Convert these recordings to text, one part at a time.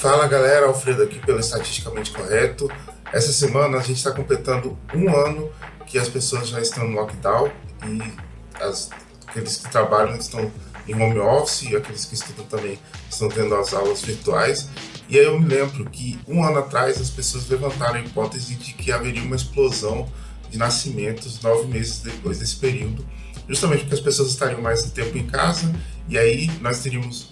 Fala galera, Alfredo aqui pelo Estatisticamente Correto. Essa semana a gente está completando um ano que as pessoas já estão no lockdown e aqueles que trabalham estão em home office e aqueles que estudam também estão tendo as aulas virtuais. E aí eu me lembro que um ano atrás as pessoas levantaram a hipótese de que haveria uma explosão de nascimentos 9 meses depois desse período, justamente porque as pessoas estariam mais tempo em casa e aí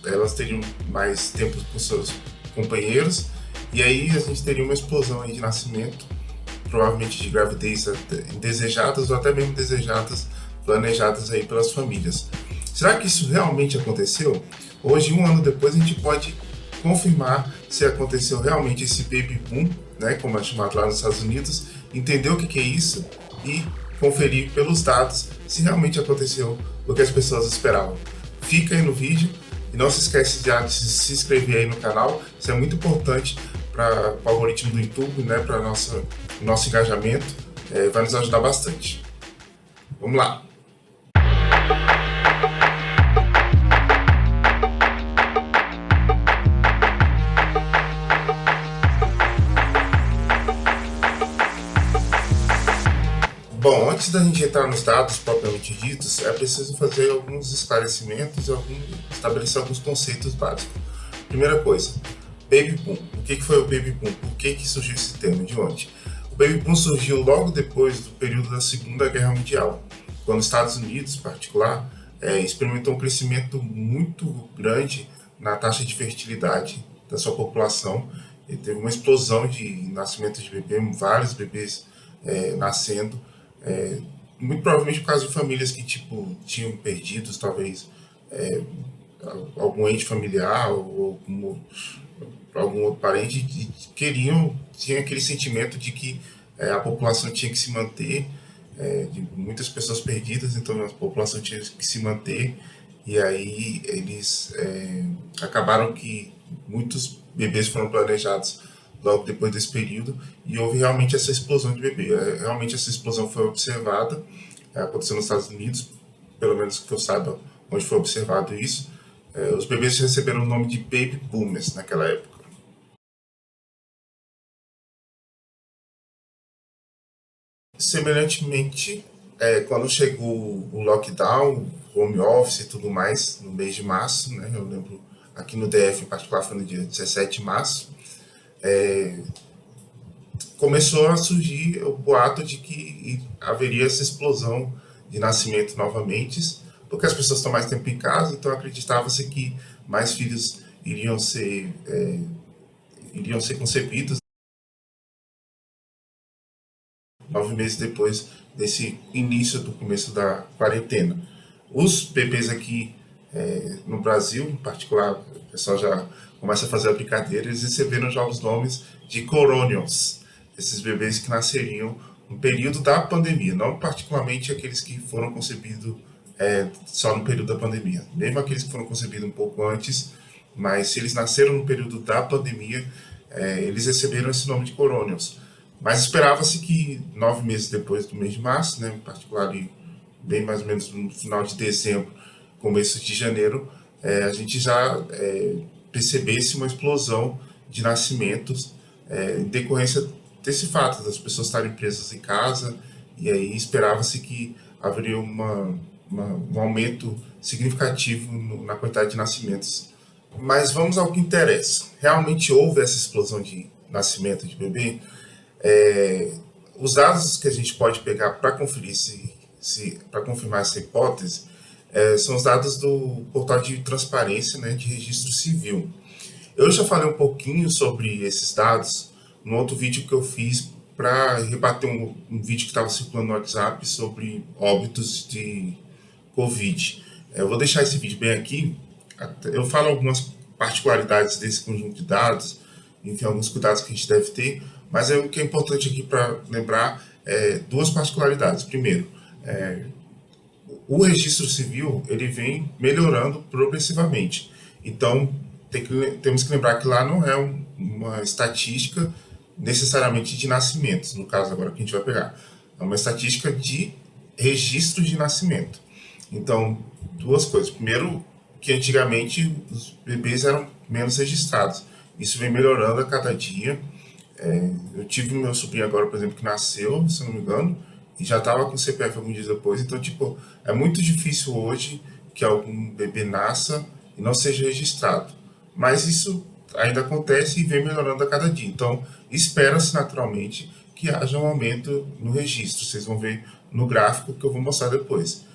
elas teriam mais tempo com seus companheiros, e aí a gente teria uma explosão aí de nascimento, provavelmente de gravidez indesejadas ou até mesmo desejadas, planejadas aí pelas famílias. Será que isso realmente aconteceu? Hoje, um ano depois, a gente pode confirmar se aconteceu realmente esse baby boom, né, como é chamado lá nos Estados Unidos, entender o que é isso e conferir pelos dados se realmente aconteceu o que as pessoas esperavam. Fica aí no vídeo e não se esquece de se inscrever aí no canal, isso é muito importante para o algoritmo do YouTube, né, para o nosso engajamento, vai nos ajudar bastante. Vamos lá! Bom, antes da gente entrar nos dados propriamente ditos, é preciso fazer alguns esclarecimentos e estabelecer alguns conceitos básicos. Primeira coisa, Baby Boom. O que foi o Baby Boom? Por que surgiu esse termo? De onde? O Baby Boom surgiu logo depois do período da Segunda Guerra Mundial, quando os Estados Unidos, em particular, experimentou um crescimento muito grande na taxa de fertilidade da sua população. E teve uma explosão de nascimento de bebês, vários bebês nascendo, muito provavelmente por causa de famílias que tinham perdido talvez algum ente familiar ou algum outro parente e tinha aquele sentimento de que a população tinha que se manter, de muitas pessoas perdidas, então a população tinha que se manter, e aí eles acabaram que muitos bebês foram planejados logo depois desse período, e houve realmente essa explosão de bebê. Realmente essa explosão foi observada, aconteceu nos Estados Unidos, pelo menos que eu saiba onde foi observado isso. Os bebês receberam o nome de Baby Boomers naquela época. Semelhantemente, quando chegou o lockdown, home office e tudo mais, no mês de março, né, eu lembro aqui no DF em particular foi no dia 17 de março, começou a surgir o boato de que haveria essa explosão de nascimento novamente, porque as pessoas estão mais tempo em casa, então acreditava-se que mais filhos iriam ser concebidos 9 meses depois desse início do começo da quarentena. Os bebês aqui no Brasil, em particular, o pessoal já começa a fazer a brincadeira, eles receberam já os nomes de coronials, esses bebês que nasceriam no período da pandemia, não particularmente aqueles que foram concebidos só no período da pandemia, mesmo aqueles que foram concebidos um pouco antes, mas se eles nasceram no período da pandemia, eles receberam esse nome de coronials. Mas esperava-se que 9 meses depois do mês de março, né, em particular ali, bem mais ou menos no final de dezembro, começo de janeiro, a gente já percebesse uma explosão de nascimentos em decorrência desse fato, das pessoas estarem presas em casa, e aí esperava-se que haveria um aumento significativo na quantidade de nascimentos. Mas vamos ao que interessa. Realmente houve essa explosão de nascimento de bebê? Os dados que a gente pode pegar para conferir para confirmar essa hipótese são os dados do portal de transparência, né, de registro civil. Eu já falei um pouquinho sobre esses dados no outro vídeo que eu fiz para rebater um vídeo que estava circulando no WhatsApp sobre óbitos de Covid. Eu vou deixar esse vídeo bem aqui. Eu falo algumas particularidades desse conjunto de dados, enfim, alguns cuidados que a gente deve ter, mas o que é importante aqui para lembrar duas particularidades. Primeiro, o registro civil ele vem melhorando progressivamente. Então, temos que lembrar que lá não é uma estatística necessariamente de nascimentos, no caso agora que a gente vai pegar. É uma estatística de registro de nascimento. Então, duas coisas. Primeiro, que antigamente os bebês eram menos registrados. isso vem melhorando a cada dia. Eu tive meu sobrinho agora, por exemplo, que nasceu, se eu não me engano, e já estava com CPF alguns dias depois. Então, tipo, é muito difícil hoje que algum bebê nasça e não seja registrado. Mas isso ainda acontece e vem melhorando a cada dia. Então, espera-se naturalmente que haja um aumento no registro. Vocês vão ver no gráfico que eu vou mostrar depois.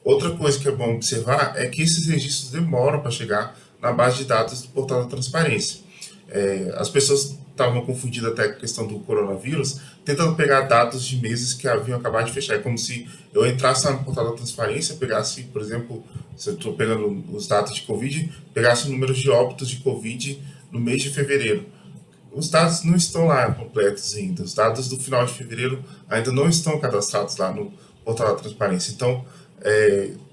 Outra coisa que é bom observar é que esses registros demoram para chegar na base de dados do portal da transparência. As pessoas estavam confundidas até com a questão do coronavírus, tentando pegar dados de meses que haviam acabado de fechar. É como se eu entrasse no portal da transparência, pegasse, por exemplo, se eu estou pegando os dados de Covid, pegasse o número de óbitos de Covid no mês de fevereiro. Os dados não estão lá completos ainda. Os dados do final de fevereiro ainda não estão cadastrados lá no portal da transparência. Então,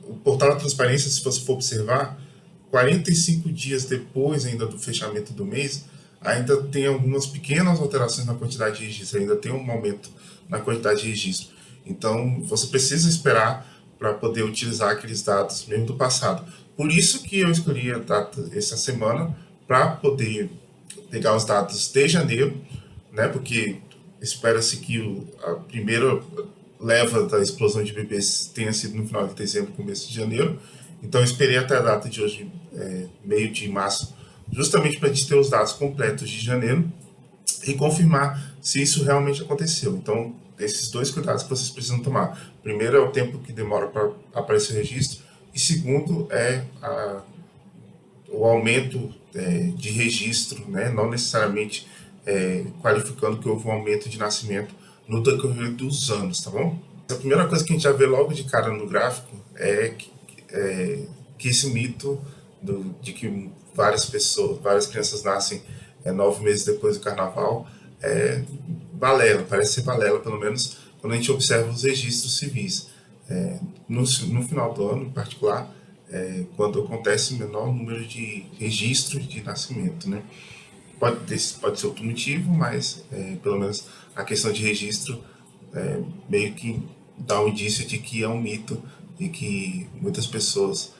o portal da transparência, se você for observar, 45 dias depois ainda do fechamento do mês, ainda tem algumas pequenas alterações na quantidade de registro, ainda tem um aumento na quantidade de registro. Então, você precisa esperar para poder utilizar aqueles dados mesmo do passado. Por isso que eu escolhi a data essa semana para poder pegar os dados de janeiro, né? Porque espera-se que a primeira leva da explosão de bebês tenha sido no final de dezembro, começo de janeiro. Então eu esperei até a data de hoje, meio de março, justamente para a gente ter os dados completos de janeiro e confirmar se isso realmente aconteceu. Então, esses dois cuidados que vocês precisam tomar. Primeiro é o tempo que demora para aparecer o registro, e segundo é o aumento de registro, né? Não necessariamente qualificando que houve um aumento de nascimento no decorrer dos anos, tá bom? A primeira coisa que a gente já vê logo de cara no gráfico que esse mito de que várias crianças nascem 9 meses depois do carnaval é balela, parece ser balela, pelo menos quando a gente observa os registros civis. No final do ano, em particular, quando acontece o menor número de registros de nascimento, né? Pode ser outro motivo, mas pelo menos a questão de registro meio que dá um indício de que é um mito e que muitas pessoas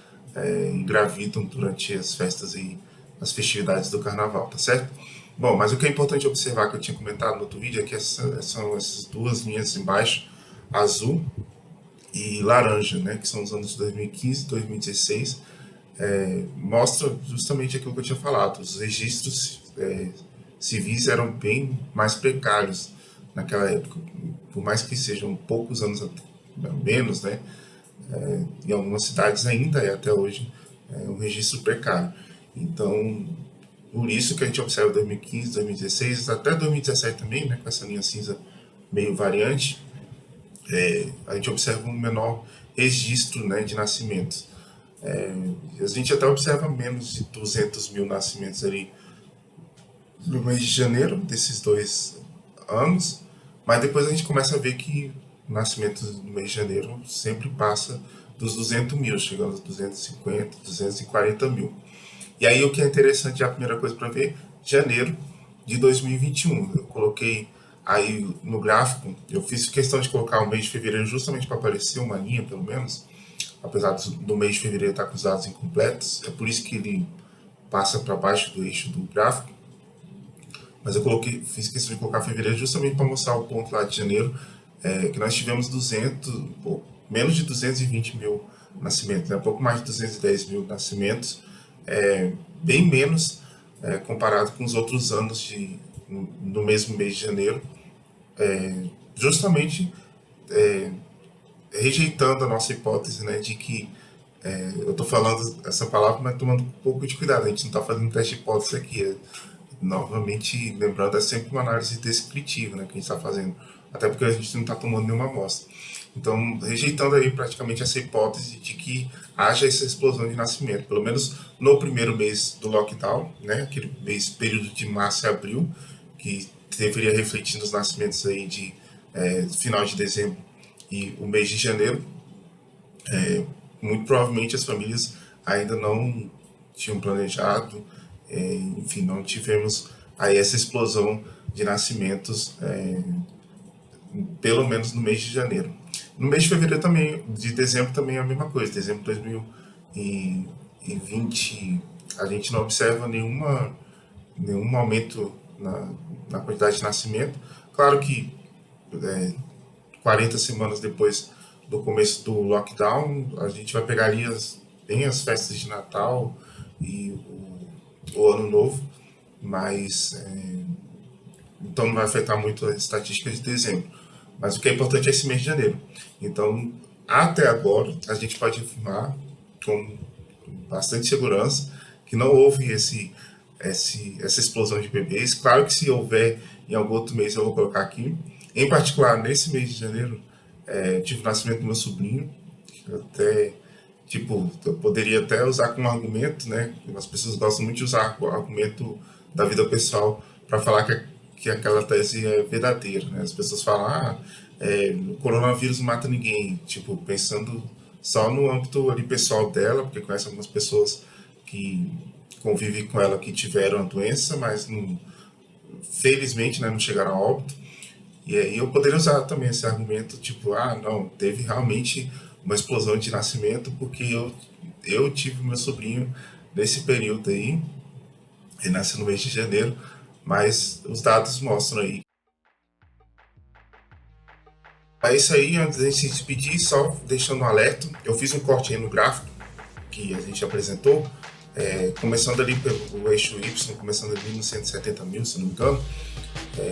engravidam durante as festas e as festividades do carnaval, tá certo? Bom, mas o que é importante observar, que eu tinha comentado no outro vídeo, é que são essas duas linhas embaixo, azul e laranja, né, que são os anos de 2015 e 2016, mostra justamente aquilo que eu tinha falado. Os registros civis eram bem mais precários naquela época, por mais que sejam poucos anos menos, né? Em algumas cidades ainda é até hoje um registro precário. Então, por isso que a gente observa 2015, 2016, até 2017 também, né, com essa linha cinza meio variante, a gente observa um menor registro, né, de nascimentos. A gente até observa menos de 200 mil nascimentos ali no mês de janeiro desses 2 anos, mas depois a gente começa a ver que o nascimento no mês de janeiro sempre passa dos 200 mil, chegando a 250, 240 mil. E aí o que é interessante, a primeira coisa para ver, janeiro de 2021. Eu coloquei aí no gráfico, eu fiz questão de colocar o mês de fevereiro justamente para aparecer uma linha, pelo menos, apesar do mês de fevereiro estar com os dados incompletos, é por isso que ele passa para baixo do eixo do gráfico. Mas eu fiz questão de colocar fevereiro justamente para mostrar o ponto lá de janeiro, que nós tivemos menos de 220 mil nascimentos, né? Pouco mais de 210 mil nascimentos, bem menos comparado com os outros anos no mesmo mês de janeiro, justamente rejeitando a nossa hipótese, né, de que eu estou falando essa palavra, mas tomando um pouco de cuidado, a gente não está fazendo teste de hipótese aqui. Novamente, lembrando, é sempre uma análise descritiva, né, que a gente está fazendo, até porque a gente não está tomando nenhuma amostra. Então, rejeitando aí praticamente essa hipótese de que haja essa explosão de nascimento, pelo menos no primeiro mês do lockdown, né, aquele período de março e abril, que deveria refletir nos nascimentos aí de final de dezembro e o mês de janeiro, muito provavelmente as famílias ainda não tinham planejado, enfim, não tivemos aí essa explosão de nascimentos, pelo menos no mês de janeiro. No mês de fevereiro também, de dezembro também é a mesma coisa. Dezembro de 2020, a gente não observa nenhuma nenhum aumento na quantidade de nascimento. Claro que 40 semanas depois do começo do lockdown, a gente vai pegar ali bem as festas de Natal e o Ano Novo, mas então não vai afetar muito a estatística de dezembro. Mas o que é importante é esse mês de janeiro. Então, até agora, a gente pode afirmar com bastante segurança que não houve essa explosão de bebês. Claro que se houver em algum outro mês eu vou colocar aqui. Em particular, nesse mês de janeiro, tive o nascimento do meu sobrinho. Até, tipo, eu poderia até usar como argumento, né? As pessoas gostam muito de usar o argumento da vida pessoal para falar que aquela tese é verdadeira, né? As pessoas falam, o coronavírus não mata ninguém, tipo, pensando só no âmbito ali pessoal dela, porque conhece algumas pessoas que convivem com ela que tiveram a doença, mas não, felizmente, né, não chegaram a óbito. E aí eu poderia usar também esse argumento, tipo, não, teve realmente uma explosão de nascimento porque eu tive meu sobrinho nesse período aí, ele nasceu no mês de janeiro, mas os dados mostram aí. É isso aí, antes de se despedir, só deixando um alerta, eu fiz um corte aí no gráfico que a gente apresentou, começando ali pelo eixo Y, começando ali nos 170 mil, se não me engano,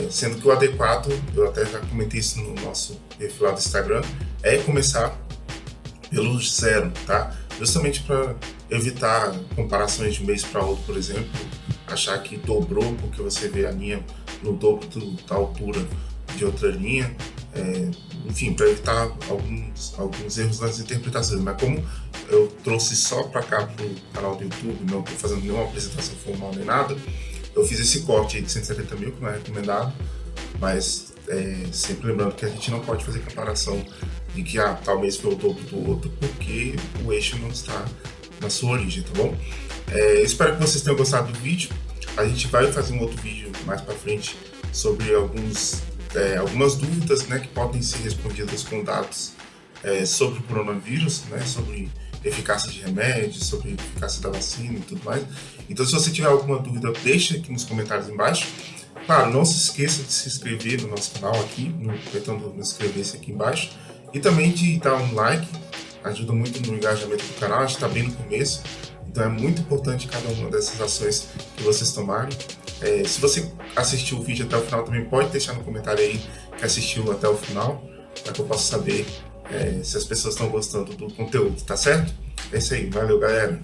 sendo que o adequado, eu até já comentei isso no nosso perfil lá do Instagram, é começar pelo zero, tá? Justamente para evitar comparações de um mês para outro, por exemplo, achar que dobrou porque você vê a linha no dobro da altura de outra linha, enfim, para evitar alguns erros nas interpretações. Mas como eu trouxe só para cá para o canal do YouTube, não estou fazendo nenhuma apresentação formal nem nada, eu fiz esse corte aí de 170 mil, que não é recomendado, mas sempre lembrando que a gente não pode fazer comparação de que talvez foi o dobro do outro, porque o eixo não está na sua origem, tá bom? Espero que vocês tenham gostado do vídeo. A gente vai fazer um outro vídeo mais para frente sobre algumas dúvidas, né, que podem ser respondidas com dados sobre o coronavírus, né, sobre eficácia de remédios, sobre eficácia da vacina e tudo mais. Então, se você tiver alguma dúvida, deixa aqui nos comentários embaixo. Claro, não se esqueça de se inscrever no nosso canal aqui, apertando inscrever-se aqui embaixo. E também de dar um like, ajuda muito no engajamento do canal, a gente está bem no começo. Então é muito importante cada uma dessas ações que vocês tomarem. Se você assistiu o vídeo até o final, também pode deixar no comentário aí que assistiu até o final, para que eu possa saber se as pessoas estão gostando do conteúdo, tá certo? É isso aí, valeu galera!